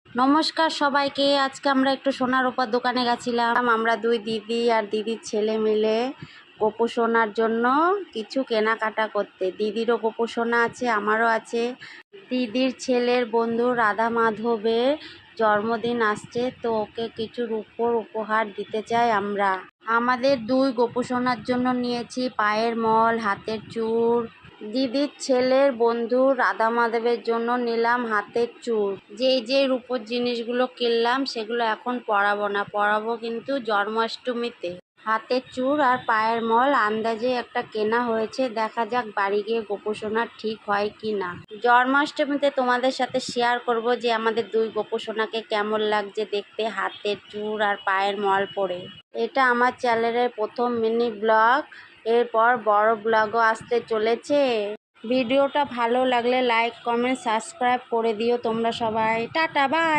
নমস্কার সবাইকে। আজকে আমরা একটু সোনার রূপার দোকানে গেছিলাম। আমরা দুই দিদি আর দিদির ছেলে মিলে গোপু সোনার জন্য কিছু কেনাকাটা করতে। দিদিরও গোপু সোনা আছে, আমারও আছে। দিদির ছেলের বন্ধু রাধা মাধবের জন্মদিন আসছে, তো ওকে কিছু রূপোর উপহার দিতে চাই আমরা। আমাদের দুই গোপু সোনার জন্য নিয়েছি পায়ের মল, হাতের চূড়। দিদির ছেলের বন্ধু রাধা মাধবের জন্য নিলাম হাতের চূড়। যে রূপোর জিনিসগুলো কিনলাম সেগুলো এখন পরাবো না, পরাবো কিন্তু জন্মাষ্টমীতে। হাতের চূড় আর পায়ের মল আন্দাজে একটা কেনা হয়েছে, দেখা যাক বাড়ি গিয়ে গোপু সোনা ঠিক হয় কি না। জন্মাষ্টমীতে তোমাদের সাথে শেয়ার করব যে আমাদের দুই গোপু সোনাকে কেমন লাগছে দেখতে হাতের চূড় আর পায়ের মল পরে। এটা আমার চ্যানেলের প্রথম মিনি ব্লগ, এরপর বড় ব্লগও আসতে চলেছে। ভিডিওটা ভালো লাগলে লাইক, কমেন্ট, সাবস্ক্রাইব করে দিও তোমরা সবাই। Tata, by.